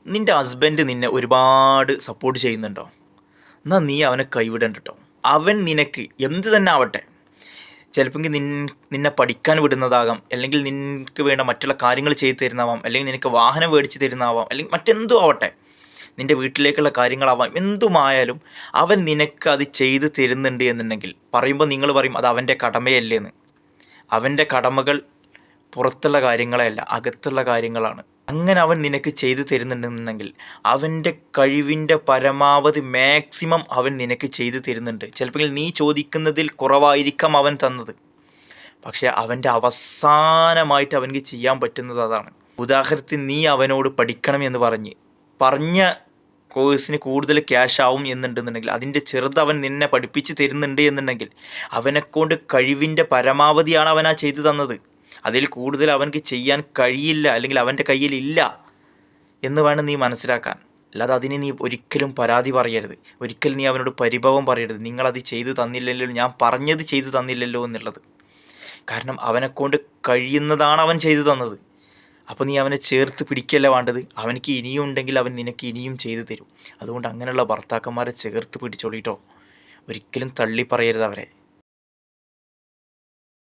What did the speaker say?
നിൻ്റെ ഹസ്ബൻഡ് നിന്നെ ഒരുപാട് സപ്പോർട്ട് ചെയ്യുന്നുണ്ടോ? എന്നാൽ നീ അവനെ കൈവിടണ്ട കേട്ടോ. അവൻ നിനക്ക് എന്ത് തന്നെ ആവട്ടെ, ചിലപ്പോൾ നിന്നെ പഠിക്കാൻ വിടുന്നതാകാം, അല്ലെങ്കിൽ നിനക്ക് വേണ്ട മറ്റുള്ള കാര്യങ്ങൾ ചെയ്തു തരുന്നതാവാം, അല്ലെങ്കിൽ നിനക്ക് വാഹനം മേടിച്ച് തരുന്നതാവാം, അല്ലെങ്കിൽ മറ്റെന്തും ആവട്ടെ, നിൻ്റെ വീട്ടിലേക്കുള്ള കാര്യങ്ങളാവാം, എന്തുമായാലും അവൻ നിനക്ക് അത് ചെയ്തു തരുന്നുണ്ട് എന്നുണ്ടെങ്കിൽ പറയുമ്പോൾ നിങ്ങൾ പറയും അത് അവൻ്റെ കടമയല്ലേന്ന്. അവൻ്റെ കടമകൾ പുറത്തുള്ള കാര്യങ്ങളെയല്ല, അകത്തുള്ള കാര്യങ്ങളാണ്. അങ്ങനെ അവൻ നിനക്ക് ചെയ്തു തരുന്നുണ്ടെന്നുണ്ടെങ്കിൽ അവൻ്റെ കഴിവിൻ്റെ പരമാവധി മാക്സിമം അവൻ നിനക്ക് ചെയ്തു തരുന്നുണ്ട്. ചിലപ്പോൾ നീ ചോദിക്കുന്നതിൽ കുറവായിരിക്കാം അവൻ തന്നത്, പക്ഷേ അവൻ്റെ അവസാനമായിട്ട് അവനക്ക് ചെയ്യാൻ പറ്റുന്നത് അതാണ്. ഉദാഹരണത്തിന് നീ അവനോട് പഠിക്കണം എന്ന് പറഞ്ഞ കോഴ്സിന് കൂടുതൽ ക്യാഷ് ആവും എന്നുണ്ടെന്നുണ്ടെങ്കിൽ അതിൻ്റെ ചെറുത് അവൻ നിന്നെ പഠിപ്പിച്ച് തരുന്നുണ്ട് എന്നുണ്ടെങ്കിൽ അവനെക്കൊണ്ട് കഴിവിൻ്റെ പരമാവധിയാണ് അവനാ ചെയ്തു തന്നത്. അതിൽ കൂടുതൽ അവനക്ക് ചെയ്യാൻ കഴിയില്ല, അല്ലെങ്കിൽ അവൻ്റെ കയ്യിലില്ല എന്ന് വേണം നീ മനസ്സിലാക്കാൻ. അല്ലാതെ അതിന് നീ ഒരിക്കലും പരാതി പറയരുത്, ഒരിക്കലും നീ അവനോട് പരിഭവം പറയരുത്, നിങ്ങളത് ചെയ്തു തന്നില്ലല്ലോ, ഞാൻ പറഞ്ഞത് ചെയ്തു തന്നില്ലല്ലോ എന്നുള്ളത്. കാരണം അവനെക്കൊണ്ട് കഴിയുന്നതാണ് അവൻ ചെയ്തു തന്നത്. അപ്പോൾ നീ അവനെ ചേർത്ത് പിടിക്കല്ല വേണ്ടത്. അവനക്ക് ഇനിയും ഉണ്ടെങ്കിൽ അവൻ നിനക്ക് ഇനിയും ചെയ്തു തരും. അതുകൊണ്ട് അങ്ങനെയുള്ള ഭർത്താക്കന്മാരെ ചേർത്ത് പിടിച്ചോളിട്ടോ, ഒരിക്കലും തള്ളി പറയരുത് അവരെ.